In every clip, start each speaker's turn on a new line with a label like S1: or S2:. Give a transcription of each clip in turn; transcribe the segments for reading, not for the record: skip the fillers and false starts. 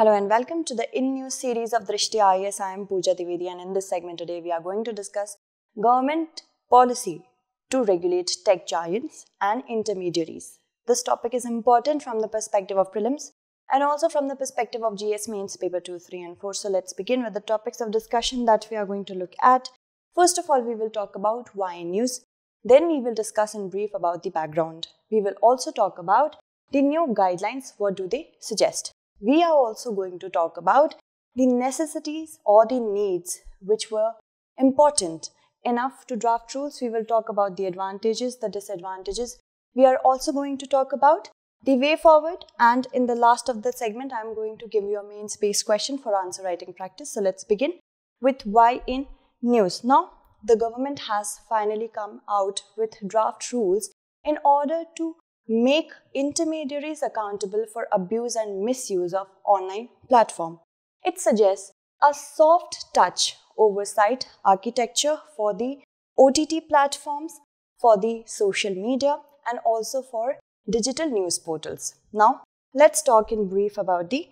S1: Hello and welcome to the in-news series of Drishti IAS. I am Pooja Divedi, and in this segment today we are going to discuss government policy to regulate tech giants and intermediaries. This topic is important from the perspective of prelims and also from the perspective of GS mains paper 2, 3 and 4. So let's begin with the topics of discussion that we are going to look at. First of all, we will talk about why in news. Then we will discuss in brief about the background. We will also talk about the new guidelines. What do they suggest? We are also going to talk about the necessities or the needs which were important enough to draft rules. We will talk about the advantages, the disadvantages. We are also going to talk about the way forward, and in the last of the segment, I am going to give you a mains-based question for answer writing practice. So let's begin with why in news. Now, the government has finally come out with draft rules in order to make intermediaries accountable for abuse and misuse of online platform. It suggests a soft touch oversight architecture for the OTT platforms, for the social media, and also for digital news portals. Now, let's talk in brief about the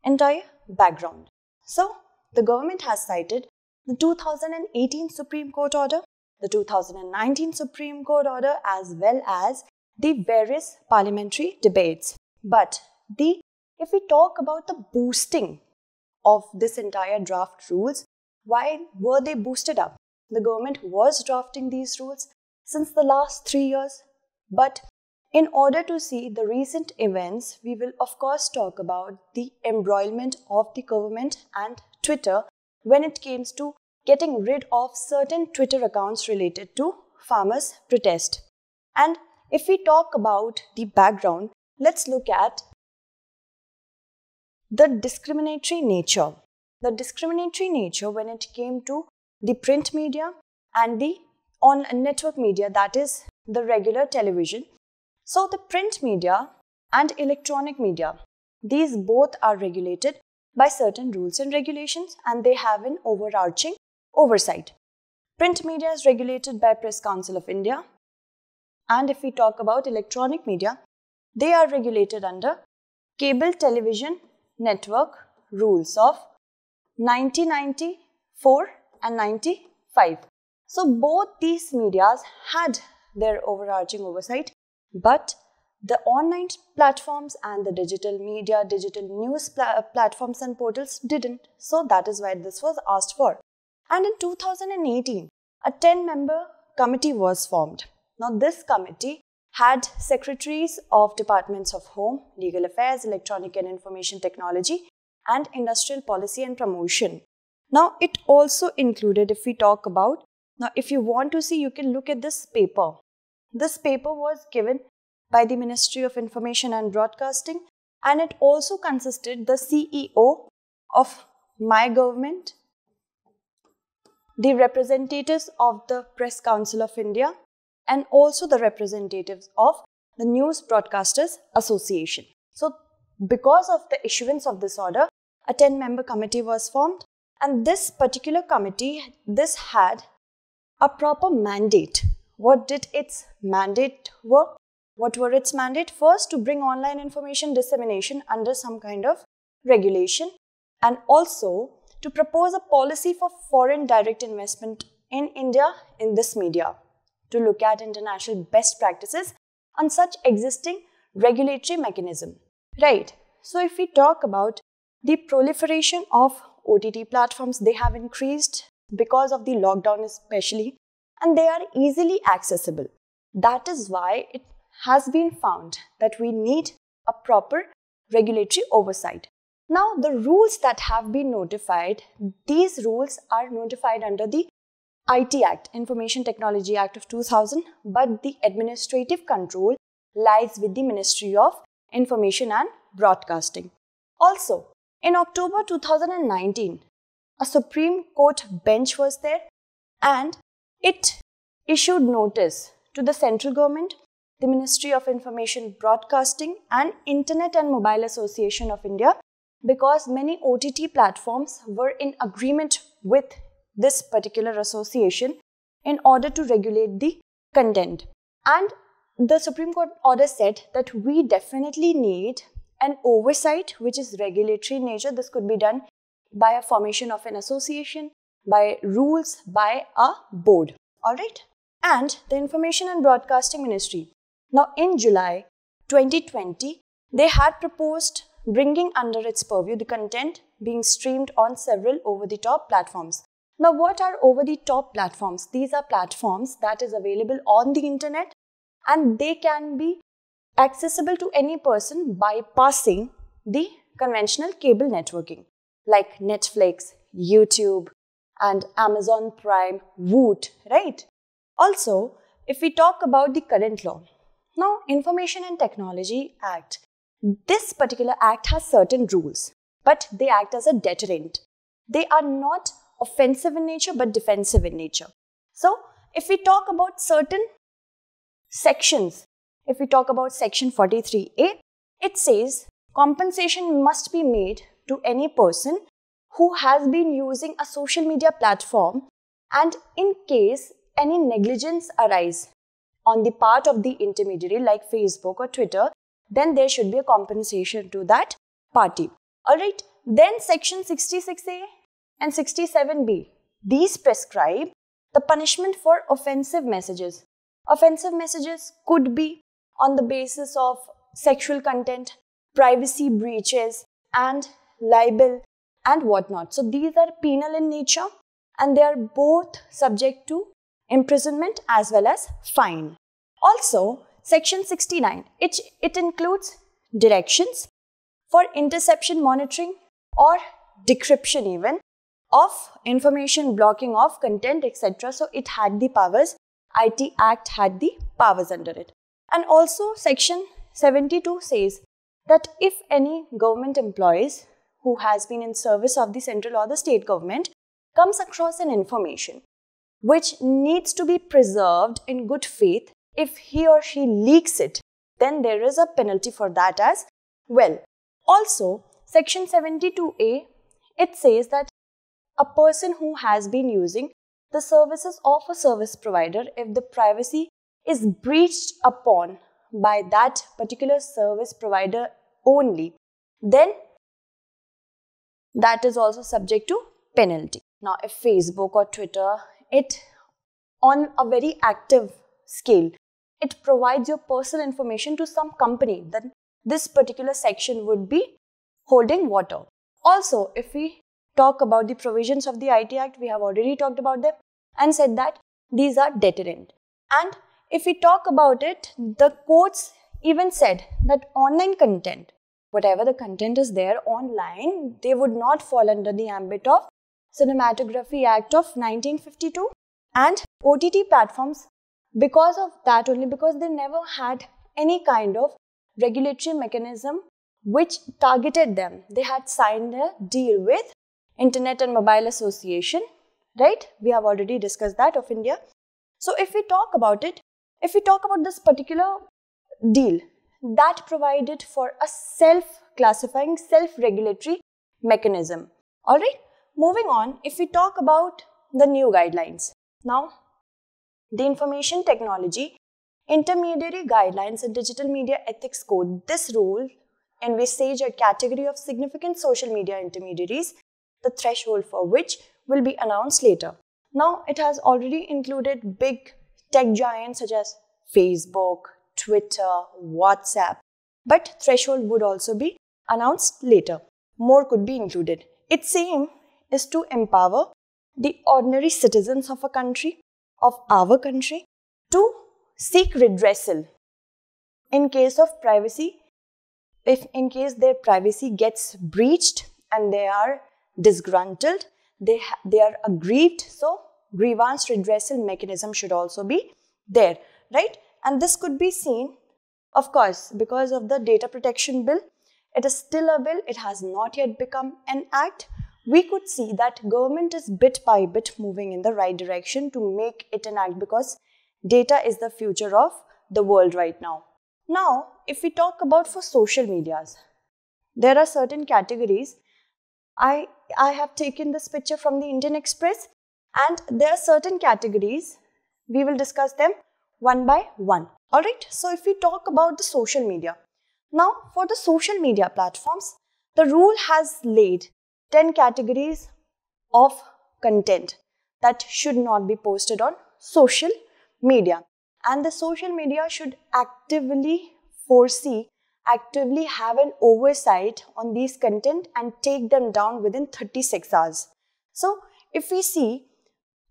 S1: entire background. So, the government has cited the 2018 Supreme Court order, the 2019 Supreme Court order, as well as the various parliamentary debates. But if we talk about the boosting of this entire draft rules, why were they boosted up? The government was drafting these rules since the last 3 years. But in order to see the recent events, we will of course talk about the embroilment of the government and Twitter when it came to getting rid of certain Twitter accounts related to farmers' protest. And if we talk about the background, let's look at the discriminatory nature. The discriminatory nature when it came to the print media and the network media, that is the regular television. So the print media and electronic media, these both are regulated by certain rules and regulations, and they have an overarching oversight. Print media is regulated by Press Council of India. And if we talk about electronic media, they are regulated under Cable Television Network rules of 1994 and 95. So both these medias had their overarching oversight, but the online platforms and the digital media, digital news platforms and portals didn't. So that is why this was asked for. And in 2018, a 10-member committee was formed. Now, this committee had secretaries of Departments of Home, Legal Affairs, Electronic and Information Technology, and Industrial Policy and Promotion. Now, it also included, if we talk about, now if you want to see, you can look at this paper. This paper was given by the Ministry of Information and Broadcasting, and it also consisted the CEO of my government, the representatives of the Press Council of India, and also the representatives of the News Broadcasters Association. So, because of the issuance of this order, a 10-member committee was formed, and this particular committee, this had a proper mandate. What did its mandate were? What were its mandate? First, to bring online information dissemination under some kind of regulation, and also to propose a policy for foreign direct investment in India in this media, to look at international best practices on such existing regulatory mechanism. Right. So if we talk about the proliferation of OTT platforms, they have increased because of the lockdown especially, and they are easily accessible. That is why it has been found that we need a proper regulatory oversight. Now, the rules that have been notified, these rules are notified under the IT Act, Information Technology Act of 2000, but the administrative control lies with the Ministry of Information and Broadcasting. Also, in October 2019, a Supreme Court bench was there, and it issued notice to the central government, the Ministry of Information Broadcasting, and Internet and Mobile Association of India, because many OTT platforms were in agreement with this particular association in order to regulate the content. And the Supreme Court order said that we definitely need an oversight which is regulatory in nature. This could be done by a formation of an association, by rules, by a board. Alright? And the Information and Broadcasting Ministry. Now in July 2020, they had proposed bringing under its purview the content being streamed on several over-the-top platforms. Now what are over-the-top platforms? These are platforms that is available on the internet and they can be accessible to any person bypassing the conventional cable networking like Netflix, YouTube and Amazon Prime, Woot, right? Also, if we talk about the current law, now Information and Technology Act, this particular act has certain rules, but they act as a deterrent. They are not offensive in nature but defensive in nature. So, if we talk about certain sections, if we talk about section 43A, it says compensation must be made to any person who has been using a social media platform and in case any negligence arise on the part of the intermediary like Facebook or Twitter, then there should be a compensation to that party. Alright, then section 66A and 67B, these prescribe the punishment for offensive messages. Offensive messages could be on the basis of sexual content, privacy breaches and libel and whatnot. So these are penal in nature and they are both subject to imprisonment as well as fine. Also, section 69, it includes directions for interception monitoring or decryption even of information, blocking of content, etc. So it had the powers, IT Act had the powers under it. And also section 72 says that if any government employees who has been in service of the central or the state government comes across an information which needs to be preserved in good faith, if he or she leaks it, then there is a penalty for that as well. Also, section 72A, it says that a person who has been using the services of a service provider, if the privacy is breached upon by that particular service provider only, then that is also subject to penalty. Now, if Facebook or Twitter, it on a very active scale, it provides your personal information to some company, then this particular section would be holding water. Also, if we talk about the provisions of the IT Act, we have already talked about them and said that these are deterrent. And if we talk about it, the courts even said that online content, whatever the content is there online, they would not fall under the ambit of Cinematography Act of 1952 and OTT platforms because of that only, because they never had any kind of regulatory mechanism which targeted them. They had signed a deal with Internet and Mobile Association, right? We have already discussed that of India. So if we talk about it, if we talk about this particular deal, that provided for a self-classifying, self-regulatory mechanism. Alright, moving on, if we talk about the new guidelines. Now, the Information Technology Intermediary Guidelines and Digital Media Ethics Code, this rule envisage a category of significant social media intermediaries, the threshold for which will be announced later. Now, it has already included big tech giants such as Facebook, Twitter, WhatsApp, but threshold would also be announced later. More could be included. Its aim is to empower the ordinary citizens of a country, of our country, to seek redressal in case of privacy, if in case their privacy gets breached and they are disgruntled, they are aggrieved, so grievance redressal mechanism should also be there, right? And this could be seen, of course, because of the Data Protection Bill. It is still a bill, it has not yet become an act. We could see that government is bit by bit moving in the right direction to make it an act, because data is the future of the world right now. Now, if we talk about for social medias, there are certain categories. I have taken this picture from the Indian Express, and there are certain categories. We will discuss them one by one. Alright, so if we talk about the social media, Now, for the social media platforms, the rule has laid 10 categories of content that should not be posted on social media. And the social media should actively have an oversight on these content and take them down within 36 hours. So, if we see,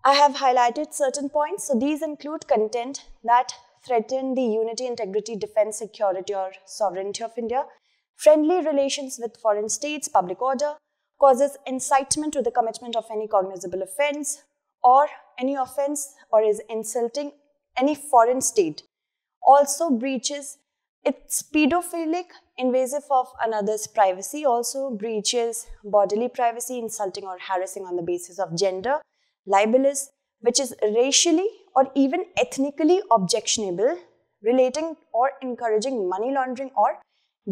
S1: I have highlighted certain points. So, these include content that threaten the unity, integrity, defense, security or sovereignty of India, friendly relations with foreign states, public order, causes incitement to the commitment of any cognizable offense or any offense or is insulting any foreign state, also breaches its pedophilic, invasive of another's privacy, also breaches bodily privacy, insulting or harassing on the basis of gender, libelous, which is racially or even ethnically objectionable, relating or encouraging money laundering or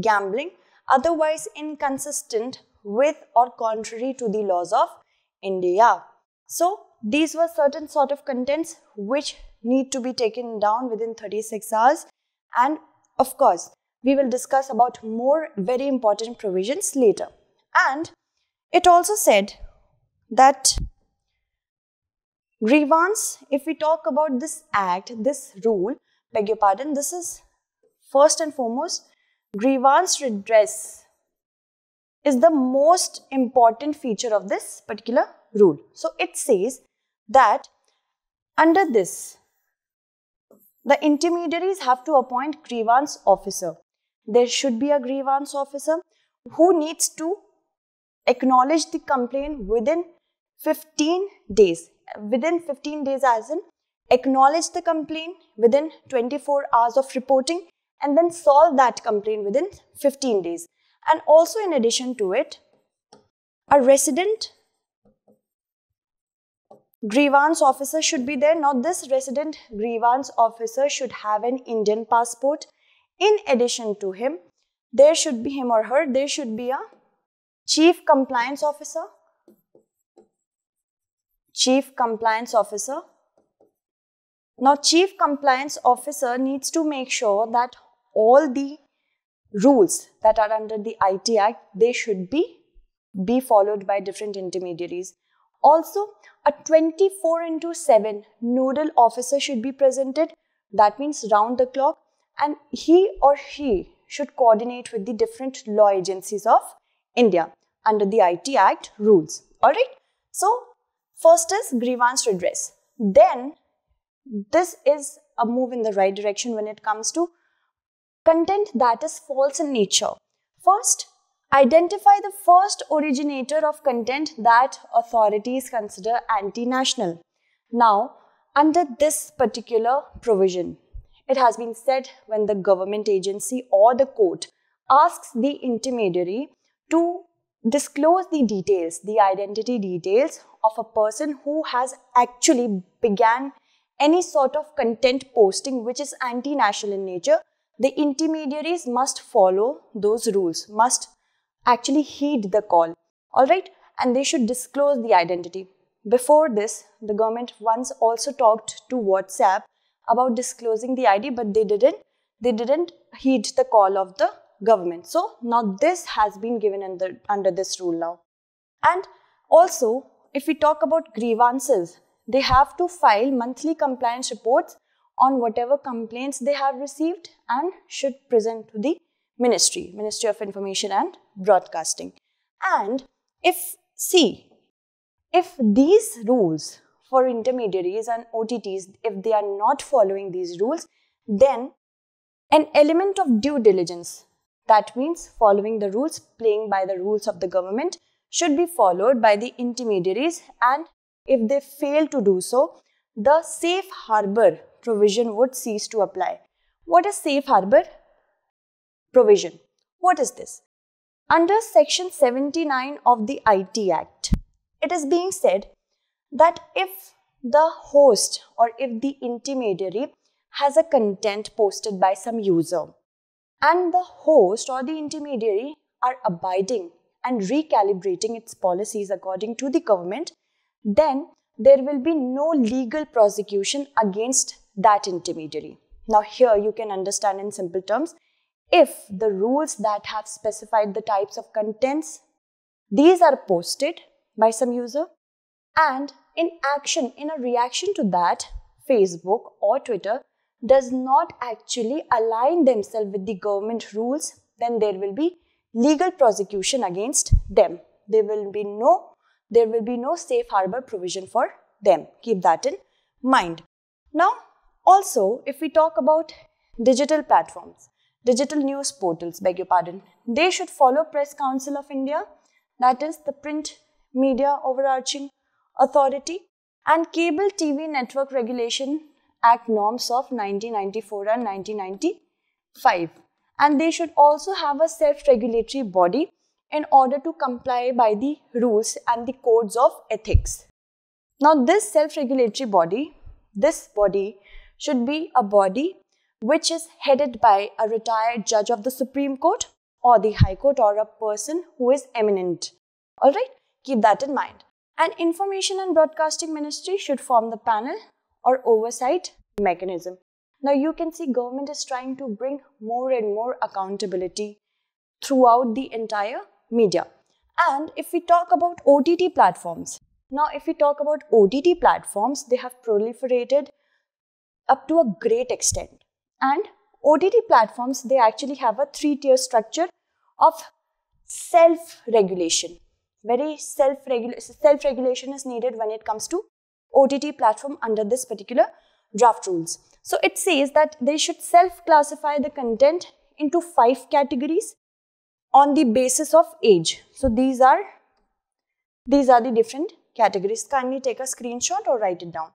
S1: gambling, otherwise inconsistent with or contrary to the laws of India. So, these were certain sort of contents which need to be taken down within 36 hours, and of course, we will discuss about more very important provisions later. And it also said that grievance, if we talk about this act, this rule, beg your pardon, this is first and foremost, grievance redress is the most important feature of this particular rule. So, it says that under this, the intermediaries have to appoint grievance officer. There should be a grievance officer who needs to acknowledge the complaint within 15 days. Within 15 days as in acknowledge the complaint within 24 hours of reporting and then solve that complaint within 15 days. And also in addition to it, a resident grievance officer should be there. Now this resident grievance officer should have an Indian passport. In addition to him, there should be him or her, there should be a chief compliance officer. Chief compliance officer. Now chief compliance officer needs to make sure that all the rules that are under the IT Act, they should be followed by different intermediaries. Also, a 24/7 nodal officer should be presented. That means round the clock, and he or she should coordinate with the different law agencies of India under the IT Act rules. Alright. So, first is grievance redress. Then, this is a move in the right direction when it comes to content that is false in nature. First, identify the first originator of content that authorities consider anti-national. Now, under this particular provision, it has been said when the government agency or the court asks the intermediary to disclose the details, the identity details of a person who has actually began any sort of content posting which is anti-national in nature, the intermediaries must follow those rules, must actually heed the call, alright, and they should disclose the identity. Before this, the government once also talked to WhatsApp about disclosing the ID, but they didn't heed the call of the government. So now this has been given under this rule now. And also, if we talk about grievances, they have to file monthly compliance reports on whatever complaints they have received and should present to the Ministry of Information and Broadcasting. And if these rules for intermediaries and OTTs, if they are not following these rules, then an element of due diligence, that means following the rules, playing by the rules of the government, should be followed by the intermediaries, and if they fail to do so, the safe harbor provision would cease to apply. What is safe harbor provision? What is this? Under section 79 of the IT Act, it is being said that if the host or if the intermediary has a content posted by some user and the host or the intermediary are abiding and recalibrating its policies according to the government, then there will be no legal prosecution against that intermediary. Now here you can understand in simple terms, if the rules that have specified the types of contents, these are posted by some user, and in a reaction to that, Facebook or Twitter does not actually align themselves with the government rules, then there will be legal prosecution against them. There will be no safe harbor provision for them. Keep that in mind. Now, also, if we talk about digital platforms, digital news portals, beg your pardon, they should follow Press Council of India, that is the Print Media Overarching Authority, and Cable TV Network Regulation Act norms of 1994 and 1995. And they should also have a self-regulatory body in order to comply by the rules and the codes of ethics. Now, this self-regulatory body, should be a body which is headed by a retired judge of the Supreme Court or the High Court, or a person who is eminent. Alright, keep that in mind. And Information and Broadcasting Ministry should form the panel or oversight mechanism. Now you can see government is trying to bring more and more accountability throughout the entire media. And if we talk about OTT platforms, they have proliferated up to a great extent. And OTT platforms, they actually have a 3-tier structure of self-regulation. Very self-regulation is needed when it comes to OTT platform under this particular draft rules. So it says that they should self-classify the content into 5 categories on the basis of age. So these are the different categories. Kindly take a screenshot or write it down.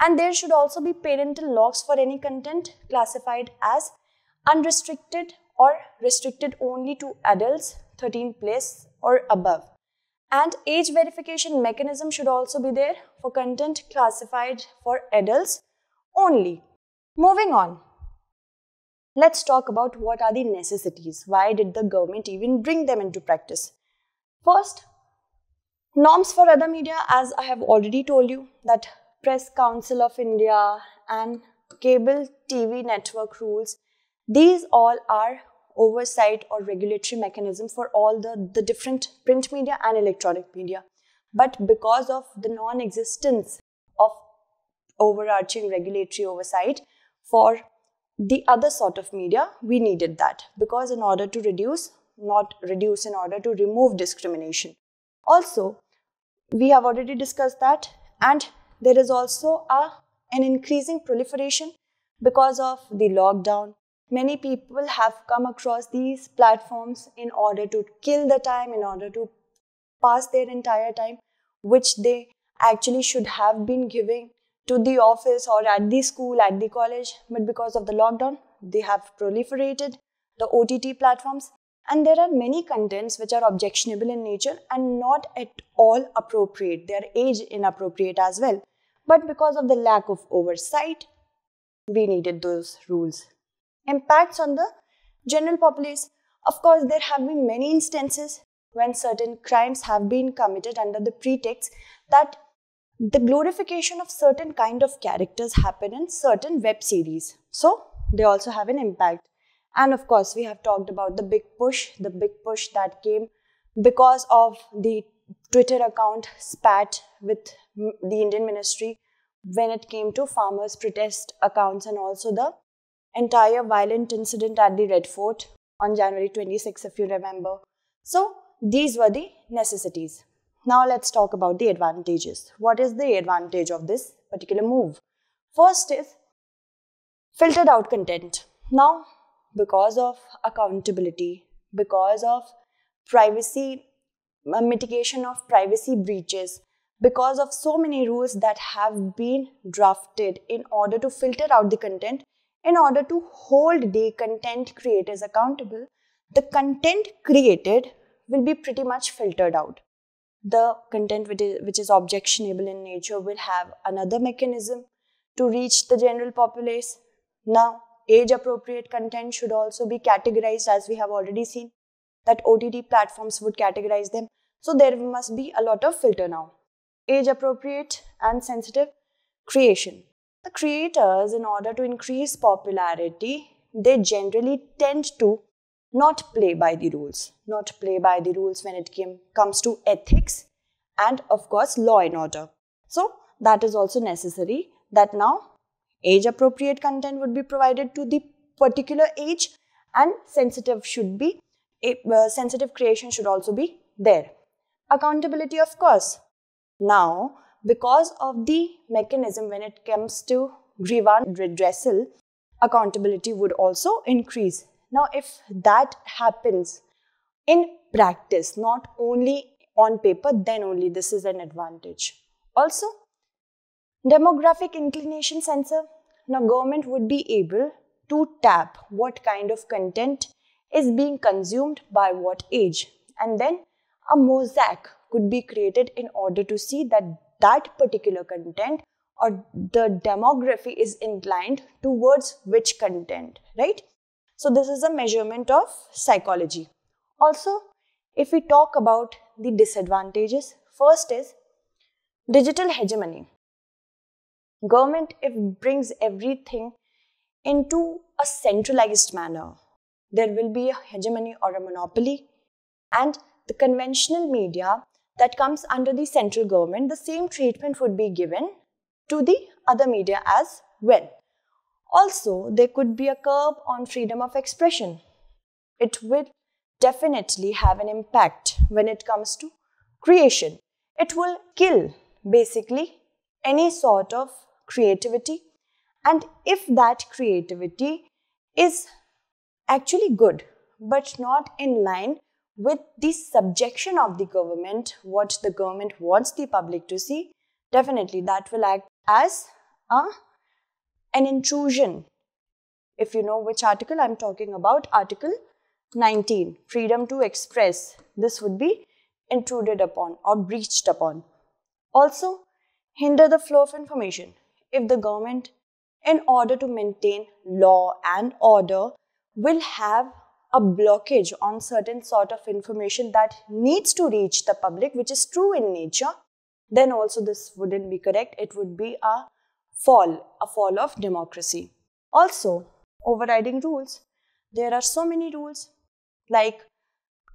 S1: And there should also be parental locks for any content classified as unrestricted or restricted only to adults 13 plus or above. And age verification mechanism should also be there for content classified for adults only. Moving on, let's talk about what are the necessities. Why did the government even bring them into practice? First, norms for other media, as I have already told you, that Press Council of India and Cable TV Network rules, these all are oversight or regulatory mechanism for all the different print media and electronic media. But because of the non-existence of overarching regulatory oversight for the other sort of media, we needed that, because in order to in order to remove discrimination. Also, we have already discussed that, and there is also an increasing proliferation because of the lockdown. Many people have come across these platforms in order to kill the time, in order to pass their entire time, which they actually should have been giving to the office or at the school, at the college. But because of the lockdown, they have proliferated the OTT platforms. And there are many contents which are objectionable in nature and not at all appropriate. They are age inappropriate as well. But because of the lack of oversight, we needed those rules. Impacts on the general populace. Of course, there have been many instances when certain crimes have been committed under the pretext that the glorification of certain kind of characters happen in certain web series. So, they also have an impact. And of course, we have talked about the big push that came because of the Twitter account spat with the Indian ministry when it came to farmers' protest accounts, and also the entire violent incident at the Red Fort on January 26, if you remember. So, these were the necessities. Now, let's talk about the advantages. What is the advantage of this particular move? First is filtered out content. Now, because of accountability, because of privacy, mitigation of privacy breaches, because of so many rules that have been drafted in order to filter out the content, in order to hold the content creators accountable, the content created will be pretty much filtered out. The content which is objectionable in nature will have another mechanism to reach the general populace. Now, age-appropriate content should also be categorized, as we have already seen that OTT platforms would categorize them. So there must be a lot of filter now. Age-appropriate and sensitive creation. The creators, in order to increase popularity, they generally tend to not play by the rules. Not play by the rules when it comes to ethics and of course law and order. So that is also necessary that now age appropriate content would be provided to the particular age and sensitive creation should also be there. Accountability, of course. Now, because of the mechanism when it comes to grievance redressal, accountability would also increase. Now, if that happens in practice, not only on paper, then only this is an advantage. Also, demographic inclination sensor. Now, government would be able to tap what kind of content is being consumed by what age, and then a mosaic could be created in order to see that that particular content or the demography is inclined towards which content, right? So this is a measurement of psychology. Also, if we talk about the disadvantages, first is digital hegemony. Government, if brings everything into a centralized manner, there will be a hegemony or a monopoly, and the conventional media that comes under the central government, the same treatment would be given to the other media as well. Also, there could be a curb on freedom of expression. It will definitely have an impact when it comes to creation. It will kill basically any sort of creativity, and if that creativity is actually good but not in line with the subjection of the government, what the government wants the public to see, definitely that will act as an intrusion. If you know which article I'm talking about, Article 19, freedom to express, this would be intruded upon or breached upon. Also, hinder the flow of information. If the government, in order to maintain law and order, will have a blockage on certain sort of information that needs to reach the public, which is true in nature, then also this wouldn't be correct. It would be a fall of democracy. Also, overriding rules. There are so many rules. Like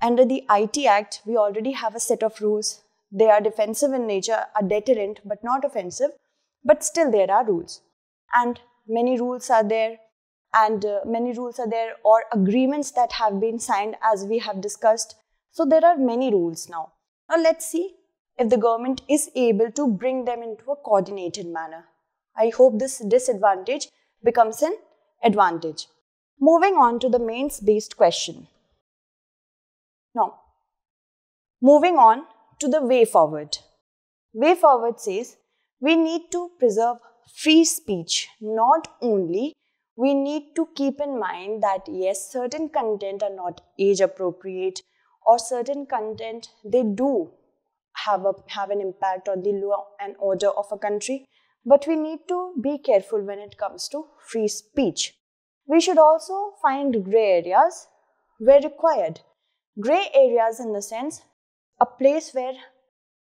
S1: under the IT Act, we already have a set of rules. They are defensive in nature, a deterrent, but not offensive. But still there are rules. And many rules are there. Or agreements that have been signed, as we have discussed. So there are many rules now. Now let's see if the government is able to bring them into a coordinated manner. I hope this disadvantage becomes an advantage. Moving on to the mains-based question. Now, moving on to the way forward. Way forward says we need to preserve free speech. Not only we need to keep in mind that yes, certain content are not age appropriate, or certain content they do have an impact on the law and order of a country, but we need to be careful when it comes to free speech. We should also find grey areas where required. Grey areas in the sense, a place where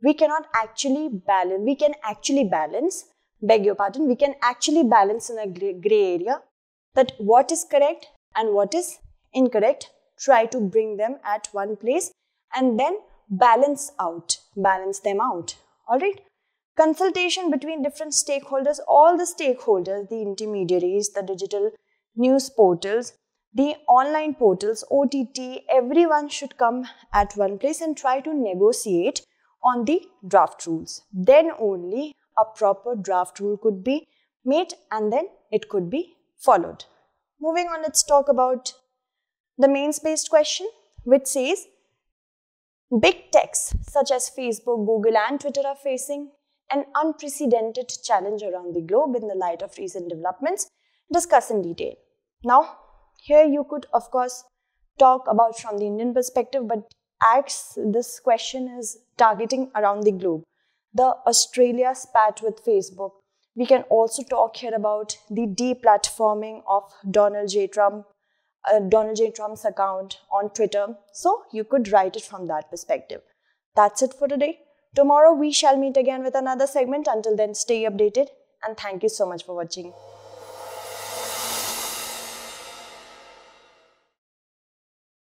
S1: we can actually balance in a grey area, that what is correct and what is incorrect, try to bring them at one place and then balance them out. Alright? Consultation between different stakeholders, all the stakeholders, the intermediaries, the digital news portals, the online portals, OTT, everyone should come at one place and try to negotiate on the draft rules. Then only a proper draft rule could be made and then it could be followed. Moving on, let's talk about the mains-based question, which says big techs such as Facebook, Google and Twitter are facing an unprecedented challenge around the globe in the light of recent developments. Discuss in detail. Now, here you could of course talk about from the Indian perspective, but as this question is targeting around the globe. The Australia spat with Facebook. We can also talk here about the deplatforming of Donald J. Trump's account on Twitter. So you could write it from that perspective. That's it for today. Tomorrow we shall meet again with another segment. Until then, stay updated and thank you so much for watching.